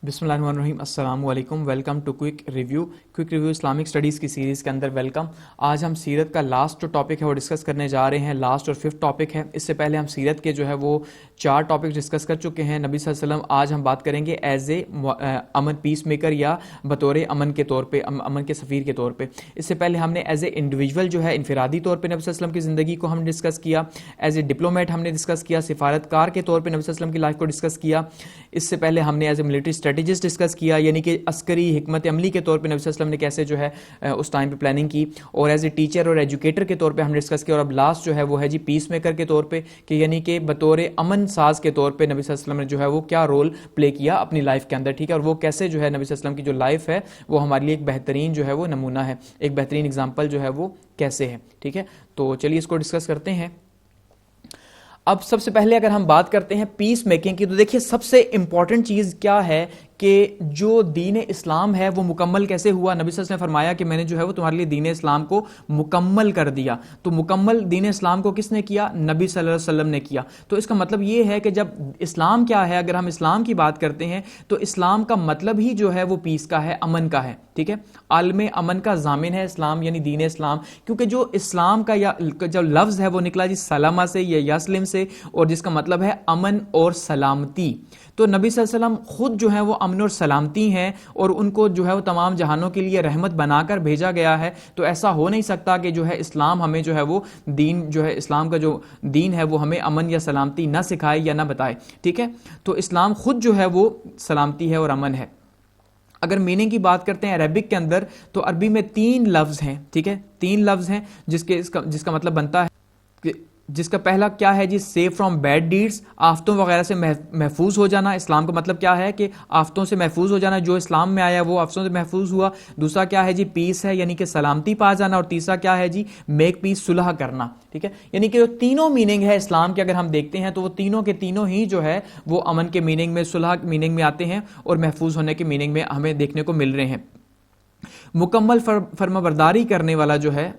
بسم اللہ الرحمن الرحیم، السلام علیکم، welcome to quick review Islamic studies کی سیریز کے اندر ویلکم۔ آج ہم سیرت کا لاسٹ جو ٹاپک ہے وہ ڈسکس کرنے جا رہے ہیں، لاسٹ اور ففتھ ٹاپک ہے۔ اس سے پہلے ہم سیرت کے جو ہے وہ 4 ٹاپک ڈسکس کر چکے ہیں نبی صلی اللہ علیہ وسلم۔ آج ہم بات کریں گے ایز اے امن پیس میکر یا بطور امن کے طور پہ، امن کے سفیر کے طور پہ۔ اس سے پہلے ہم نے ایز اے انڈیویجول جو ہے انفرادی طور پہ نبی صلی اللہ علیہ وسلم کی زندگی کو ہم ڈسکس کیا، ایز اے ڈپلومیٹ ہم نے ڈسکس کیا، سفارتکار کے طور پہ نبی صلی اللہ علیہ وسلم کی لائف کو ڈسکس کیا۔ اس سے پہلے ہم نے as a military strategist discuss کیا، یعنی کہ عسکری حکمت عملی کے طور پہ نبی صلی اللہ علیہ وسلم نے کیسے جو ہے اس ٹائم پہ پلاننگ کی، اور ایز اے ٹیچر اور ایجوکیٹر کے طور پہ ہم نے ڈسکس کیا۔ اور اب لاسٹ جو ہے وہ ہے جی پیس میکر کے طور پہ، کہ یعنی کہ بطور امن ساز کے طور پہ نبی صلی اللہ علیہ وسلم نے جو ہے وہ کیا رول پلے کیا اپنی لائف کے اندر، ٹھیک ہے، اور وہ کیسے جو ہے نبی صلی اللہ علیہ وسلم کی جو لائف ہے وہ ہمارے لیے ایک بہترین جو ہے وہ نمونہ ہے، ایک بہترین اگزامپل جو ہے وہ کیسے ہے، ٹھیک ہے۔ تو چلیے اس کو ڈسکس کرتے ہیں۔ اب سب سے پہلے اگر ہم بات کرتے ہیں پیس میکنگ کی، تو دیکھیے سب سے امپورٹنٹ چیز کیا ہے کہ جو دین اسلام ہے وہ مکمل کیسے ہوا۔ نبی صلی اللہ علیہ وسلم نے فرمایا کہ میں نے جو ہے وہ تمہارے لیے دین اسلام کو مکمل کر دیا۔ تو مکمل دین اسلام کو کس نے کیا؟ نبی صلی اللہ علیہ وسلم نے کیا۔ تو اس کا مطلب یہ ہے کہ جب اسلام کیا ہے، اگر ہم اسلام کی بات کرتے ہیں تو اسلام کا مطلب ہی جو ہے وہ پیس کا ہے، امن کا ہے، ٹھیک ہے۔ عالم امن کا ضامن ہے اسلام، یعنی دین اسلام، کیونکہ جو اسلام کا یا جو لفظ ہے وہ نکلا جی سلامہ سے یا یسلم سے، اور جس کا مطلب ہے امن اور سلامتی۔ تو نبی صلی اللہ علیہ وسلم خود جو ہے وہ امن اور سلامتی ہیں، اور ان کو جو ہے وہ تمام جہانوں کے لیے رحمت بنا کر بھیجا گیا ہے۔ تو ایسا ہو نہیں سکتا کہ جو ہے اسلام ہمیں جو ہے وہ دین جو ہے اسلام کا جو دین ہے وہ ہمیں امن یا سلامتی نہ سکھائے یا نہ بتائے، ٹھیک ہے۔ تو اسلام خود جو ہے وہ سلامتی ہے اور امن ہے۔ اگر میننگ کی بات کرتے ہیں عربک کے اندر، تو عربی میں 3 لفظ ہیں، ٹھیک ہے، 3 لفظ ہیں جس کا مطلب بنتا ہے، جس کا پہلا کیا ہے جی سیف فرام بیڈ ڈیڈز، آفتوں وغیرہ سے محفوظ ہو جانا۔ اسلام کا مطلب کیا ہے کہ آفتوں سے محفوظ ہو جانا، جو اسلام میں آیا وہ آفتوں سے محفوظ ہوا۔ دوسرا کیا ہے جی پیس ہے، یعنی کہ سلامتی پا جانا، اور تیسرا کیا ہے جی میک پیس، صلح کرنا، ٹھیک ہے۔ یعنی کہ جو تینوں میننگ ہے اسلام کے اگر ہم دیکھتے ہیں تو وہ تینوں کے تینوں ہی جو ہے وہ امن کے میننگ میں، صلح کے میننگ میں آتے ہیں، اور محفوظ ہونے کے میننگ میں ہمیں دیکھنے کو مل رہے ہیں۔ مکمل فرمانبرداری کرنے والا جو ہے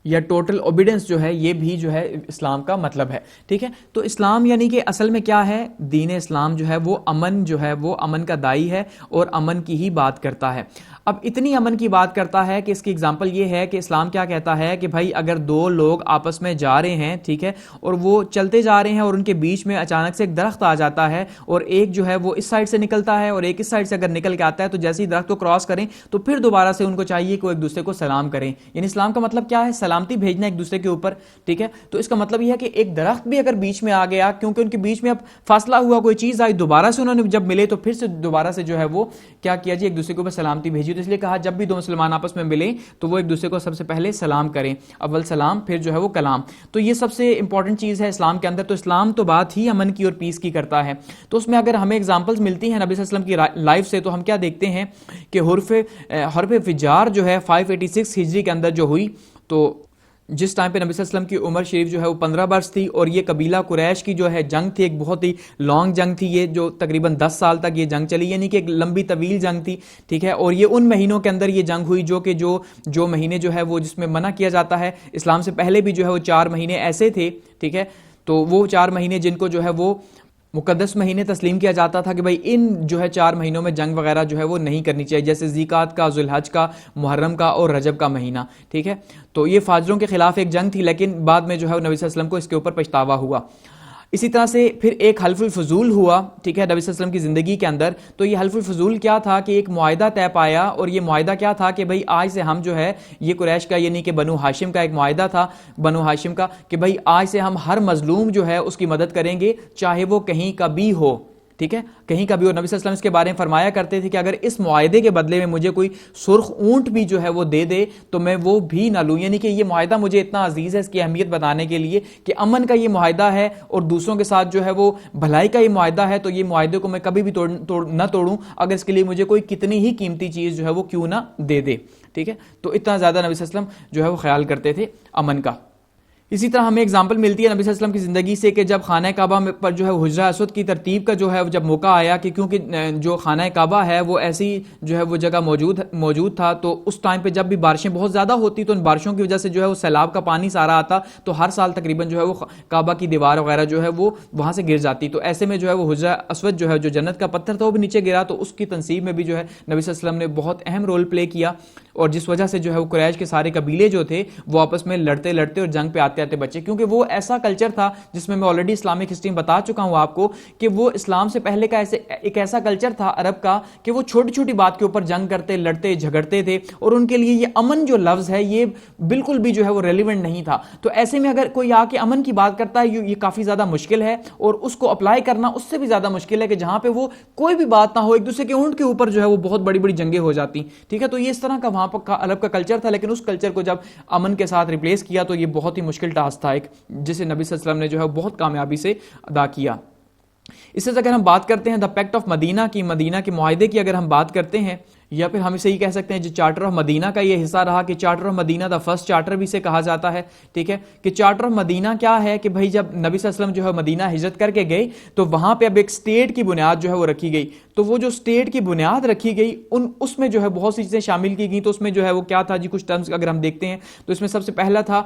یا ٹوٹل اوبیڈنس جو ہے، یہ بھی جو ہے اسلام کا مطلب ہے، ٹھیک ہے۔ تو اسلام یعنی کہ اصل میں کیا ہے، دین اسلام جو ہے وہ امن جو ہے وہ امن کا دائی ہے، اور امن کی ہی بات کرتا ہے۔ اب اتنی امن کی بات کرتا ہے کہ اس کی اگزامپل یہ ہے کہ اسلام کیا کہتا ہے کہ بھائی اگر 2 لوگ آپس میں جا رہے ہیں، ٹھیک ہے، اور وہ چلتے جا رہے ہیں، اور ان کے بیچ میں اچانک سے ایک درخت آ جاتا ہے، اور ایک جو ہے وہ اس سائڈ سے نکلتا ہے اور ایک اس سائڈ سے اگر نکل کے آتا ہے، تو جیسے ہی درخت کو کراس کریں تو پھر دوبارہ سے ان کو چاہیے کہ وہ ایک دوسرے کو سلام کریں۔ یعنی اسلام کا مطلب کیا ہے؟ سلامتی بھیجنا ایک دوسرے کے اوپر، ٹھیک ہے۔ تو اس کا مطلب یہ ہے کہ ایک درخت بھی اگر بیچ میں آ گیا، کیونکہ ان کے بیچ میں اب فاصلہ ہوا، کوئی چیز آئی، دوبارہ سے انہوں نے جب ملے تو پھر سے دوبارہ سے جو ہے وہ کیا کیا جی ایک دوسرے کے اوپر سلامتی بھیجی۔ تو اس لیے کہا جب بھی 2 مسلمان آپس میں ملیں تو وہ ایک دوسرے کو سب سے پہلے سلام کریں، اول سلام پھر جو ہے وہ کلام۔ تو یہ سب سے امپورٹنٹ چیز ہے اسلام کے اندر۔ تو اسلام تو بات ہی امن کی اور پیس کی کرتا ہے۔ تو اس میں اگر ہمیں اگزامپلز ملتی ہیں نبی صلی اللہ علیہ وسلم کی لائف سے، تو ہم کیا دیکھتے ہیں کہ حرف فجار جو ہے 586 ہجری کے اندر جو ہوئی، تو جس ٹائم پہ نبی صلی اللہ علیہ وسلم کی عمر شریف جو ہے وہ 15 برس تھی، اور یہ قبیلہ قریش کی جو ہے جنگ تھی، ایک بہت ہی لانگ جنگ تھی، یہ جو تقریباً 10 سال تک یہ جنگ چلی، یعنی کہ ایک لمبی طویل جنگ تھی، ٹھیک ہے۔ اور یہ ان مہینوں کے اندر یہ جنگ ہوئی جو مہینے جو ہے وہ جس میں منع کیا جاتا ہے۔ اسلام سے پہلے بھی جو ہے وہ 4 مہینے ایسے تھے، ٹھیک ہے۔ تو وہ 4 مہینے جن کو جو ہے وہ مقدس مہینے تسلیم کیا جاتا تھا کہ بھائی ان جو ہے 4 مہینوں میں جنگ وغیرہ جو ہے وہ نہیں کرنی چاہیے، جیسے ذیقعد کا، ذوالحج کا، محرم کا اور رجب کا مہینہ، ٹھیک ہے۔ تو یہ فاجروں کے خلاف ایک جنگ تھی، لیکن بعد میں جو ہے نبی صلی اللہ علیہ وسلم کو اس کے اوپر پچھتاوا ہوا۔ اسی طرح سے پھر ایک حلف الفضول ہوا، ٹھیک ہے، نبی صلی اللہ علیہ وسلم کی زندگی کے اندر۔ تو یہ حلف الفضول کیا تھا کہ ایک معاہدہ طے پایا، اور یہ معاہدہ کیا تھا کہ بھائی آج سے ہم جو ہے یہ قریش کا یعنی کہ بنو ہاشم کا ایک معاہدہ تھا، بنو ہاشم کا، کہ بھائی آج سے ہم ہر مظلوم جو ہے اس کی مدد کریں گے، چاہے وہ کہیں کا بھی ہو، ٹھیک ہے، کہیں کا بھی۔ اور نبی صلی اللہ علیہ وسلم اس کے بارے میں فرمایا کرتے تھے کہ اگر اس معاہدے کے بدلے میں مجھے کوئی سرخ اونٹ بھی جو ہے وہ دے دے تو میں وہ بھی نہ لوں، یعنی کہ یہ معاہدہ مجھے اتنا عزیز ہے، اس کی اہمیت بتانے کے لیے کہ امن کا یہ معاہدہ ہے اور دوسروں کے ساتھ جو ہے وہ بھلائی کا یہ معاہدہ ہے، تو یہ معاہدے کو میں کبھی بھی نہ توڑوں، اگر اس کے لیے مجھے کوئی کتنی ہی قیمتی چیز جو ہے وہ کیوں نہ دے دے، ٹھیک ہے۔ تو اتنا زیادہ نبی صلی اللہ علیہ وسلم جو ہے وہ خیال کرتے تھے امن کا۔ اسی طرح ہمیں اگزامپل ملتی ہے نبی صلی اللہ علیہ وسلم کی زندگی سے کہ جب خانہ کعبہ پر جو ہے حجرہ اسود کی ترتیب کا جو ہے جب موقع آیا کہ کیونکہ جو خانہ کعبہ ہے وہ ایسی جو ہے وہ جگہ موجود تھا، تو اس ٹائم پہ جب بھی بارشیں بہت زیادہ ہوتی تو ان بارشوں کی وجہ سے جو ہے وہ سیلاب کا پانی سارا آتا، تو ہر سال تقریباً جو ہے وہ کعبہ کی دیوار وغیرہ جو ہے وہ وہاں سے گر جاتی، تو ایسے میں جو ہے وہ حجرہ اسود جو ہے جو جنت کا پتھر تھا وہ بھی نیچے گرا، تو اس کی تنصیب میں بھی جو ہے نبی صلی اللہ علیہ وسلم نے بہت اہم رول پلے کیا، اور جس وجہ سے جو ہے وہ قریش کے سارے قبیلے جو تھے وہ آپس میں لڑتے اور جنگ پہ آتے بچے، کیونکہ وہ ایسا کلچر تھا جس میں آلریڈی اسلامک ہسٹری میں بتا چکا ہوں آپ کو کہ وہ اسلام سے پہلے کا ایک ایسا کلچر تھا عرب کا کہ وہ چھوٹی چھوٹی بات کے اوپر جنگ کرتے، لڑتے، جھگڑتے تھے، اور ان کے لیے یہ امن جو لفظ ہے یہ بالکل بھی جو ہے وہ ریلیونٹ نہیں تھا۔ تو ایسے میں اگر کوئی آ کے امن کی بات کرتا ہے یہ کافی زیادہ مشکل ہے، اور اس کو اپلائی کرنا اس سے بھی زیادہ مشکل ہے کہ جہاں پہ وہ کوئی بھی بات نہ ہو، ایک دوسرے کے اونٹ کے اوپر جو ہے وہ بہت بڑی جنگیں ہو جاتی، ٹھیک ہے۔ تو یہ اس طرح کا وہاں پر عرب کا کلچر تھا، لیکن اس کلچر کو جب امن کے ساتھ ریپلیس کیا تو یہ بہت ہی مشکل ٹاسک تھا، ایک جسے نبی صلی اللہ علیہ وسلم نے جو ہے بہت کامیابی سے ادا کیا۔ اس سے اگر ہم بات کرتے ہیں دا پیکٹ آف مدینہ کی، مدینہ کے معاہدے کی اگر ہم بات کرتے ہیں، یا پھر ہم اسے یہ کہہ سکتے ہیں جو چارٹر آف مدینہ کا یہ حصہ رہا کہ charter of Medina the first charter بھی اسے کہا جاتا ہے، ٹھیک ہے، کہ چارٹر آف مدینہ کیا ہے کہ بھائی جب نبی صلی اللہ علیہ وسلم جو ہے مدینہ ہجرت کر کے گئے تو وہاں پہ اب ایک سٹیٹ کی بنیاد جو ہے وہ رکھی گئی، تو وہ جو سٹیٹ کی بنیاد رکھی گئی اس میں جو ہے بہت سی چیزیں شامل کی گئی، تو اس میں جو ہے وہ کیا تھا جی، کچھ ٹرمز اگر ہم دیکھتے ہیں تو اس میں سب سے پہلا تھا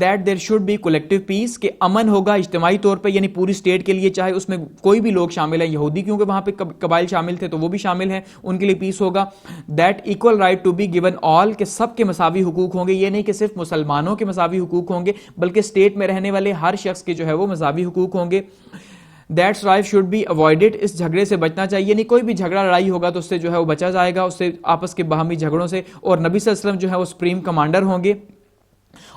that there should be collective peace, کہ امن ہوگا اجتماعی طور پہ، یعنی پوری سٹیٹ کے لیے، چاہے اس میں کوئی بھی لوگ شامل ہیں، یہودی کیونکہ وہاں پہ قبائل شامل تھے تو وہ بھی شامل ہیں، ان کے لیے پیس ہوگا۔ That equal right to be given all, کہ سب کے مساوی حقوق ہوں گے، یہ نہیں کہ صرف مسلمانوں کے مساوی حقوق ہوں گے بلکہ سٹیٹ میں رہنے والے ہر شخص کے جو ہے وہ مساوی حقوق ہوں گے۔ That strife should be avoided، اس جھگڑے سے بچنا چاہیے، یعنی کوئی بھی جھگڑا لڑائی ہوگا تو اس سے جو ہے وہ بچا جائے گا، اس سے آپس کے باہمی جھگڑوں سے، اور نبی صلی اللہ علیہ وسلم جو ہے وہ سپریم کمانڈر ہوں گے۔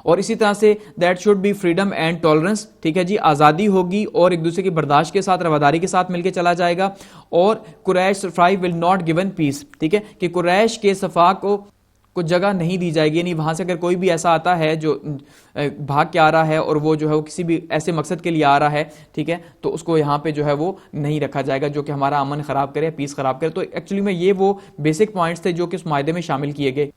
اور اسی طرح سے that should be freedom and tolerance, ٹھیک ہے جی، آزادی ہوگی اور ایک دوسرے کی برداشت کے ساتھ، رواداری کے ساتھ مل کے چلا جائے گا۔ اور قریش صفائی ول ناٹ گیون پیس، ٹھیک ہے، کہ قریش کے صفا کو جگہ نہیں دی جائے گی، یعنی وہاں سے اگر کوئی بھی ایسا آتا ہے جو بھاگ کے آ رہا ہے اور وہ جو ہے وہ کسی بھی ایسے مقصد کے لیے آ رہا ہے، ٹھیک ہے، تو اس کو یہاں پہ جو ہے وہ نہیں رکھا جائے گا جو کہ ہمارا امن خراب کرے، پیس خراب کرے۔ تو ایکچولی میں یہ وہ بیسک پوائنٹس تھے جو کہ اس معاہدے میں شامل کیے گئے۔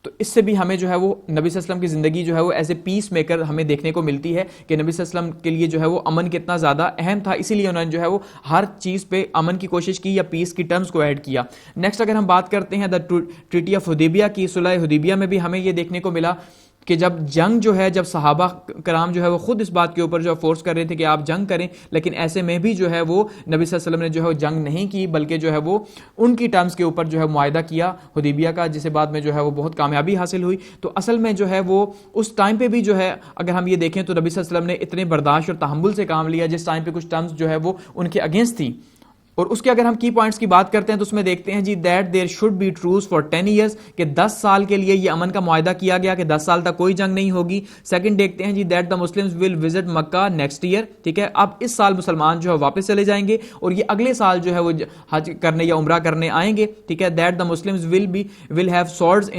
تو اس سے بھی ہمیں جو ہے وہ نبی صلی اللہ علیہ وسلم کی زندگی جو ہے وہ ایز اے پیس میکر ہمیں دیکھنے کو ملتی ہے کہ نبی صلی اللہ علیہ وسلم کے لیے جو ہے وہ امن کتنا زیادہ اہم تھا، اسی لیے انہوں نے جو ہے وہ ہر چیز پہ امن کی کوشش کی یا پیس کی ٹرمز کو ایڈ کیا۔ نیکسٹ اگر ہم بات کرتے ہیں دا ٹریٹی آف حدیبیہ کی، صلح حدیبیہ میں بھی ہمیں یہ دیکھنے کو ملا کہ جب جنگ جو ہے، جب صحابہ کرام جو ہے وہ خود اس بات کے اوپر جو فورس کر رہے تھے کہ آپ جنگ کریں، لیکن ایسے میں بھی جو ہے وہ نبی صلی اللہ علیہ وسلم نے جو ہے جنگ نہیں کی، بلکہ جو ہے وہ ان کی ٹرمز کے اوپر جو ہے معاہدہ کیا حدیبیہ کا، جسے بعد میں جو ہے وہ بہت کامیابی حاصل ہوئی۔ تو اصل میں جو ہے وہ اس ٹائم پہ بھی جو ہے اگر ہم یہ دیکھیں تو نبی صلی اللہ علیہ وسلم نے اتنے برداشت اور تحمل سے کام لیا جس ٹائم پہ کچھ ٹرمز جو ہے وہ ان کے اگینسٹ تھی۔ اور اس کے اگر ہم کی پوائنٹس کی بات کرتے ہیں تو اس میں دیکھتے ہیں جی that there should be truce for 10 years, کہ 10 سال کے لیے یہ امن کا معاہدہ کیا گیا کہ 10 سال تک کوئی جنگ نہیں ہوگی۔ سیکنڈ دیکھتے ہیں جی that the Muslims will visit Mecca next year, ٹھیک ہے، اب اس سال مسلمان جو ہے واپس چلے جائیں گے اور یہ اگلے سال جو ہے وہ حج کرنے یا عمرہ کرنے آئیں گے، ٹھیک ہے۔ That the Muslims will have سورڈز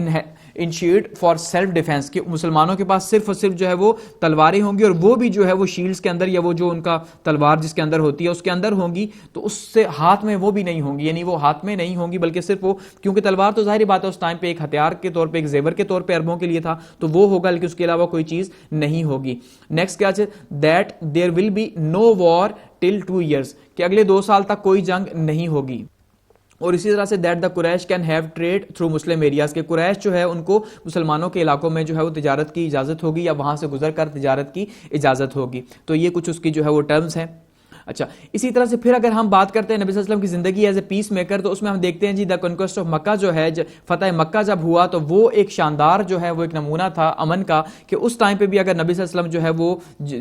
in shield for self defence, کہ مسلمانوں کے پاس صرف اور صرف جو ہے وہ تلواریں ہوں گی، اور وہ بھی جو ہے وہ شیلڈز کے اندر یا وہ جو ان کا تلوار جس کے اندر ہوتی ہے اس کے اندر ہوں گی، تو اس سے ہاتھ میں وہ بھی نہیں ہوں گی، یعنی وہ ہاتھ میں نہیں ہوں گی بلکہ صرف وہ، کیونکہ تلوار تو ظاہری بات ہے اس ٹائم پہ ایک ہتھیار کے طور پہ، ایک زیور کے طور پہ عربوں کے لیے تھا، تو وہ ہوگا لیکن اس کے علاوہ کوئی چیز نہیں ہوگی۔ نیکسٹ کیا ہے that there will be no war till 2 years, کہ اگلے 2 سال تک کوئی جنگ نہیں ہوگی۔ اور اسی طرح سے that the Quraish can have trade through Muslim areas, کے قریش جو ہے ان کو مسلمانوں کے علاقوں میں جو ہے وہ تجارت کی اجازت ہوگی یا وہاں سے گزر کر تجارت کی اجازت ہوگی۔ تو یہ کچھ اس کی جو ہے وہ ٹرمز ہیں۔ اچھا، اسی طرح سے پھر اگر ہم بات کرتے ہیں نبی صلی اللہ علیہ وسلم کی زندگی ایز اے پیس میکر، تو اس میں ہم دیکھتے ہیں جی دا کنکویسٹ آف مکہ جو ہے، فتح مکہ جب ہوا تو وہ ایک شاندار جو ہے وہ ایک نمونہ تھا امن کا، کہ اس ٹائم پہ بھی اگر نبی صلی اللہ علیہ وسلم جو ہے وہ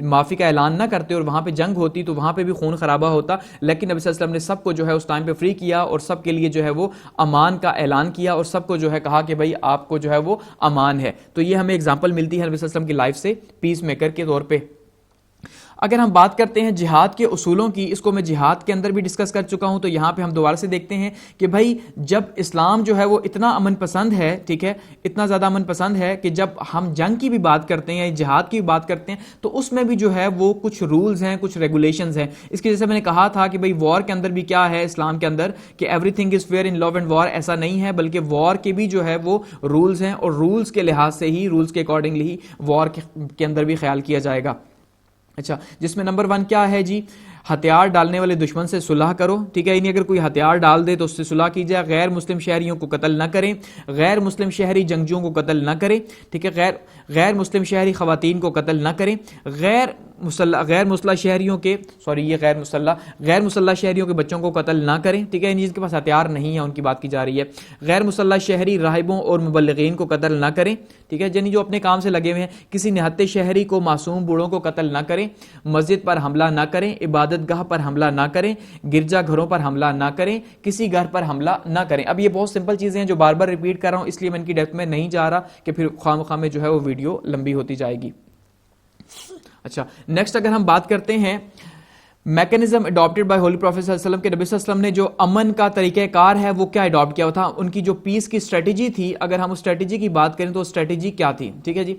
معافی کا اعلان نہ کرتے اور وہاں پہ جنگ ہوتی تو وہاں پہ بھی خون خرابہ ہوتا، لیکن نبی صلی اللہ علیہ وسلم نے سب کو جو ہے اس ٹائم پہ فری کیا اور سب کے لیے جو ہے وہ امان کا اعلان کیا اور سب کو جو ہے کہا کہ بھائی آپ کو جو ہے وہ امان ہے۔ تو یہ ہمیں اگزامپل ملتی ہے نبی صلی اللہ علیہ وسلم کی لائف سے پیس میکر کے طور پہ۔ اگر ہم بات کرتے ہیں جہاد کے اصولوں کی، اس کو میں جہاد کے اندر بھی ڈسکس کر چکا ہوں، تو یہاں پہ ہم دوبارہ سے دیکھتے ہیں کہ بھائی جب اسلام جو ہے وہ اتنا امن پسند ہے، ٹھیک ہے، اتنا زیادہ امن پسند ہے کہ جب ہم جنگ کی بھی بات کرتے ہیں یا جہاد کی بھی بات کرتے ہیں تو اس میں بھی جو ہے وہ کچھ رولز ہیں، کچھ ریگولیشنز ہیں. اس کی جیسے میں نے کہا تھا کہ بھائی وار کے اندر بھی کیا ہے اسلام کے اندر کہ everything is fair in love and war, ایسا نہیں ہے، بلکہ وار کے بھی جو ہے وہ رولز ہیں، اور رولز کے لحاظ سے ہی، رولز کے اکارڈنگلی ہی وار کے اندر بھی خیال کیا جائے گا. اچھا، جس میں نمبر 1 کیا ہے جی، ہتھیار ڈالنے والے دشمن سے صلح کرو، ٹھیک ہے، یعنی اگر کوئی ہتھیار ڈال دے تو اس سے صلح کی جائے. غیر مسلم شہریوں کو قتل نہ کریں، غیر مسلم شہری جنگجوؤں کو قتل نہ کریں، ٹھیک ہے، غیر مسلم شہری خواتین کو قتل نہ کریں، غیر مسلح شہریوں کے غیر مسلح شہریوں کے بچوں کو قتل نہ کریں، ٹھیک ہے، جن کے پاس ہتھیار نہیں ہے ان کی بات کی جا رہی ہے. غیر مسلح شہری راہبوں اور مبلغین کو قتل نہ کریں، ٹھیک ہے، یعنی جو اپنے کام سے لگے ہوئے ہیں. کسی نہتے شہری کو معصوم بوڑھوں کو قتل نہ کریں، مسجد پر حملہ نہ کریں، عبادت گاہ پر حملہ نہ کریں، گرجا گھروں پر حملہ نہ کریں، کسی گھر پر حملہ نہ کریں. اب یہ بہت سمپل چیزیں ہیں جو بار بار ریپیٹ کر رہا ہوں، اس لیے میں ان کی ڈیپتھ میں نہیں جا رہا کہ پھر خواہ میں جو ہے وہ ویڈیو لمبی ہوتی جائے گی. اچھا، نیکسٹ اگر ہم بات کرتے ہیں mechanism adapted by holy prophet صلی اللہ علیہ وسلم، کے نبی صلی اللہ علیہ وسلم نے جو امن کا طریقہ کار ہے وہ کیا اڈاپٹ کیا تھا، ان کی جو پیس کی اسٹریٹجی تھی، اگر ہم اس اسٹریٹجی کی بات کریں تو اسٹریٹجی کیا تھی، ٹھیک ہے جی.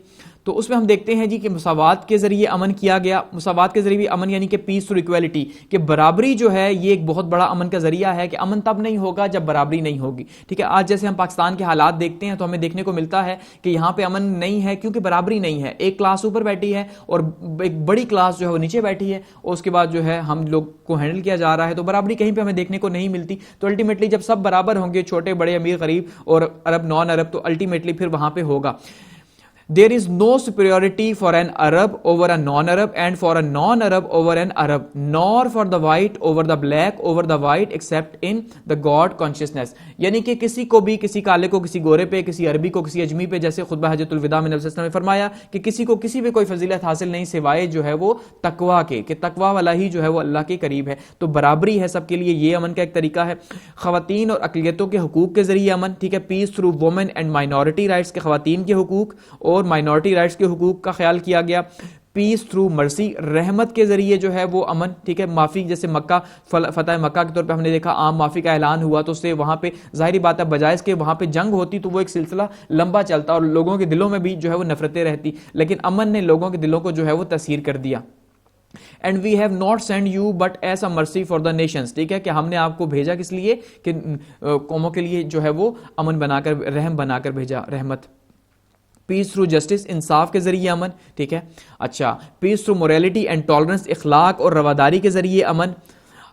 تو اس میں ہم دیکھتے ہیں جی کہ مساوات کے ذریعے امن کیا گیا. مساوات کے ذریعے بھی امن یعنی کہ پیس تھرو ایکویلٹی، کہ برابری جو ہے یہ ایک بہت بڑا امن کا ذریعہ ہے، کہ امن تب نہیں ہوگا جب برابری نہیں ہوگی، ٹھیک ہے. آج جیسے ہم پاکستان کے حالات دیکھتے ہیں تو ہمیں دیکھنے کو ملتا ہے کہ یہاں پہ امن نہیں ہے کیونکہ برابری نہیں ہے. ایک کلاس اوپر بیٹھی ہے اور ایک بڑی کلاس جو ہے وہ نیچے بیٹھی ہے، اور اس کے بعد جو ہے ہم لوگ کو ہینڈل کیا جا رہا ہے، تو برابری کہیں پہ ہمیں دیکھنے کو نہیں ملتی. تو الٹیمیٹلی جب سب برابر ہوں گے، چھوٹے بڑے امیر غریب اور عرب نان عرب، تو الٹیمیٹلی پھر وہاں پہ ہوگا there is no superiority for an Arab over a non-Arab and for a non-Arab over an Arab, nor for the white over the black over the white except in the God consciousness. یعنی کہ کسی کو بھی، کسی کالے کو کسی گورے پہ، کسی عربی کو کسی اجمی پہ، جیسے خطبہ حجۃ الوداع میں نبی صلی اللہ علیہ وسلم نے فرمایا کہ کسی کو کسی پہ کوئی فضیلت حاصل نہیں سوائے جو ہے وہ تقویٰ کے، کہ تقویٰ والا ہی جو ہے وہ اللہ کے قریب ہے. تو برابری ہے سب کے لیے، یہ امن کا ایک طریقہ ہے. خواتین اور اقلیتوں کے حقوق کے ذریعے امن، ٹھیک ہے، peace through women and minority rights, کے خواتین کے حقوق اور مائنورٹی رائٹس کے حقوق کا خیال کیا گیا. پیس تھرو مرسی، رحمت کے ذریعے جو ہے وہ امن، ٹھیک ہے. معافی، جیسے مکہ فتح مکہ کے طور پہ ہم نے دیکھا عام معافی کا اعلان ہوا، تو اس سے وہاں پہ ظاہری بات ہے بجائے اس کے وہاں پہ جنگ ہوتی تو وہ ایک سلسلہ لمبا چلتا اور لوگوں کے دلوں میں بھی جو ہے وہ نفرتیں رہتی، لیکن امن نے لوگوں کے دلوں کو جو ہے وہ تسخیر کر دیا. And we have not sent you but as a mercy for the nations، ٹھیک ہے، کہ ہم نے آپ کو بھیجا کس لیے، کہ قوموں کے لیے جو ہے وہ امن بنا کر، رحم بنا کر بھیجا، رحمت. پیس تھرو جسٹس، انصاف کے ذریعے امن، ٹھیک ہے. اچھا، پیس تھرو موریلٹی اینڈ ٹالرنس، اخلاق اور رواداری کے ذریعے امن.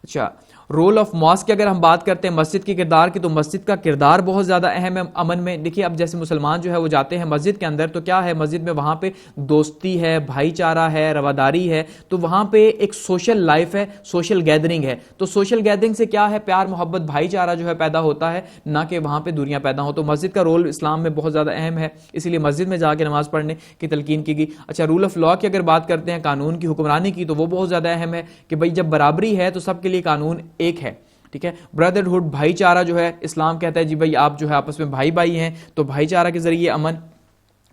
اچھا، رول آف ماسک کی اگر ہم بات کرتے ہیں مسجد کے کردار کی، تو مسجد کا کردار بہت زیادہ اہم ہے امن میں. دیکھیے اب جیسے مسلمان جو ہے وہ جاتے ہیں مسجد کے اندر، تو کیا ہے مسجد میں، وہاں پہ دوستی ہے، بھائی چارہ ہے، رواداری ہے، تو وہاں پہ ایک سوشل لائف ہے، سوشل گیدرنگ ہے. تو سوشل گیدرنگ سے کیا ہے، پیار محبت بھائی چارہ جو ہے پیدا ہوتا ہے، نہ کہ وہاں پہ دوریاں پیدا ہو. تو مسجد کا رول اسلام میں بہت زیادہ اہم ہے، اسی لیے مسجد میں جا کے نماز پڑھنے کی تلقین کی گئی. اچھا، رول آف لا کی اگر بات کرتے ہیں، قانون کی حکمرانی کی، تو وہ بہت زیادہ اہم ہے کہ بھائی جب برابری ہے تو سب کے لیے قانون ایک ہے، ٹھیک ہے. بردرہڈ، بھائی چارہ جو ہے اسلام کہتا ہے جی بھائی آپ جو ہے آپس میں بھائی بھائی ہیں، تو بھائی چارہ کے ذریعے امن.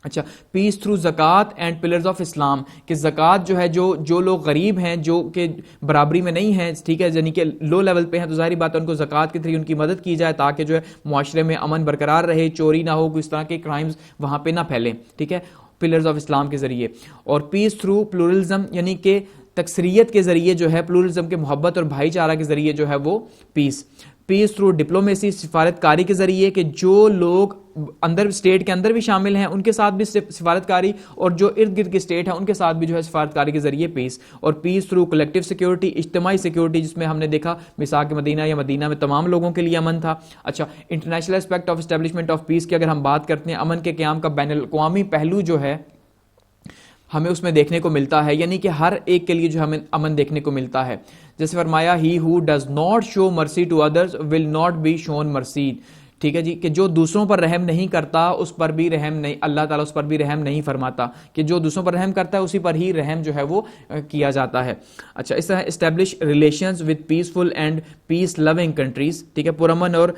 اچھا، پیس تھرو زکوٰۃ اینڈ پلرز آف اسلام، کہ زکوٰۃ جو ہے جو لوگ غریب ہیں، جو کہ برابری میں نہیں ہیں، ٹھیک ہے، یعنی کہ لو لیول پہ ہیں، تو ظاہری بات ہے ان کو زکوٰۃ کے ذریعے ان کی مدد کی جائے تاکہ جو ہے معاشرے میں امن برقرار رہے، چوری نہ ہو، کوئی اس طرح کے کرائمز وہاں پہ نہ پھیلیں، ٹھیک ہے، پلرز آف اسلام کے ذریعے. اور پیس تھرو پلورلزم، یعنی کہ تکثریت کے ذریعے جو ہے، پلورلزم کے محبت اور بھائی چارہ کے ذریعے جو ہے وہ پیس. پیس تھرو ڈپلومیسی، سفارت کاری کے ذریعے، کہ جو لوگ اندر اسٹیٹ کے اندر بھی شامل ہیں ان کے ساتھ بھی سفارت کاری، اور جو ارد گرد کے اسٹیٹ ہیں ان کے ساتھ بھی جو ہے سفارت کاری کے ذریعے پیس. اور پیس تھرو کلیکٹیو سیکیورٹی، اجتماعی سیکیورٹی، جس میں ہم نے دیکھا میثاق مدینہ یا مدینہ میں تمام لوگوں کے لیے امن تھا. اچھا، international aspect of establishment of peace کی اگر ہم بات کرتے ہیں، امن کے قیام کا بین الاقوامی پہلو جو ہے ہمیں اس میں دیکھنے کو ملتا ہے، یعنی کہ ہر ایک کے لیے جو ہمیں امن دیکھنے کو ملتا ہے. جیسے فرمایا، ہی ہو does not show mercy to others will not be shown mercy, ٹھیک ہے جی, کہ جو دوسروں پر رحم نہیں کرتا اس پر بھی رحم نہیں, اللہ تعالیٰ اس پر بھی رحم نہیں فرماتا, کہ جو دوسروں پر رحم کرتا ہے اسی پر ہی رحم جو ہے وہ کیا جاتا ہے. اچھا, اس طرح establish relations with peaceful and peace loving countries, ٹھیک ہے, پرامن اور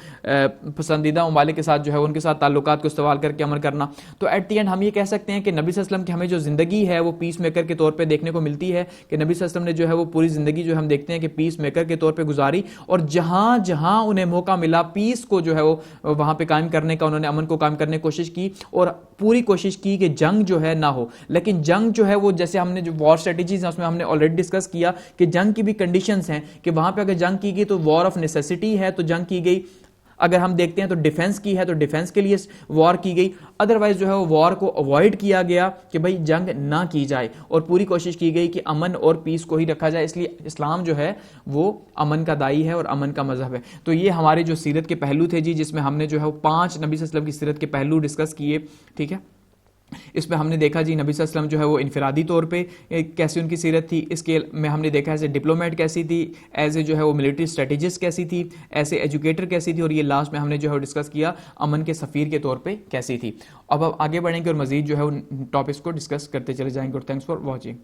پسندیدہ ممالک کے ساتھ جو ہے ان کے ساتھ تعلقات کو استوال کر کے عمل کرنا. تو ایٹ دی اینڈ ہم یہ کہہ سکتے ہیں کہ نبی صلی اللہ علیہ وسلم کی ہمیں جو زندگی ہے وہ پیس میکر کے طور پہ دیکھنے کو ملتی ہے, کہ نبی صلی اللہ علیہ وسلم نے جو ہے وہ پوری زندگی جو ہم دیکھتے ہیں کہ پیس میکر کے طور پہ گزاری, اور جہاں جہاں انہیں موقع ملا پیس کو جو ہے وہ وہاں پہ قائم کرنے کا, انہوں نے امن کو قائم کرنے کی کوشش کی, اور پوری کوشش کی کہ جنگ جو ہے نہ ہو. لیکن جنگ جو ہے وہ جیسے ہم نے جو وار اسٹریٹجیز ہیں اس میں ہم نے آلریڈی ڈسکس کیا کہ جنگ کی بھی کنڈیشنز ہیں, کہ وہاں پہ اگر جنگ کی گئی تو وار آف نیسیسٹی ہے تو جنگ کی گئی, اگر ہم دیکھتے ہیں تو ڈیفنس کی ہے تو ڈیفنس کے لیے وار کی گئی, ادروائز جو ہے وہ وار کو اوائڈ کیا گیا کہ بھائی جنگ نہ کی جائے, اور پوری کوشش کی گئی کہ امن اور پیس کو ہی رکھا جائے. اس لیے اسلام جو ہے وہ امن کا دائی ہے اور امن کا مذہب ہے. تو یہ ہمارے جو سیرت کے پہلو تھے جی, جس میں ہم نے جو ہے وہ 5 نبی صلی اللہ علیہ وسلم کی سیرت کے پہلو ڈسکس کیے. ٹھیک ہے, اس میں ہم نے دیکھا جی نبی صلی اللہ علیہ وسلم جو ہے وہ انفرادی طور پہ کیسی ان کی سیرت تھی, اس کے میں ہم نے دیکھا ایز اے ڈپلومیٹ کیسی تھی, ایز اے جو ہے وہ ملٹری اسٹریٹجسٹ کیسی تھی, ایز اے ایجوکیٹر کیسی تھی, اور یہ لاسٹ میں ہم نے جو ہے ڈسکس کیا امن کے سفیر کے طور پہ کیسی تھی. اب آگے بڑھیں گے اور مزید جو ہے وہ ٹاپکس کو ڈسکس کرتے چلے جائیں گے, اور تھینکس فار واچنگ.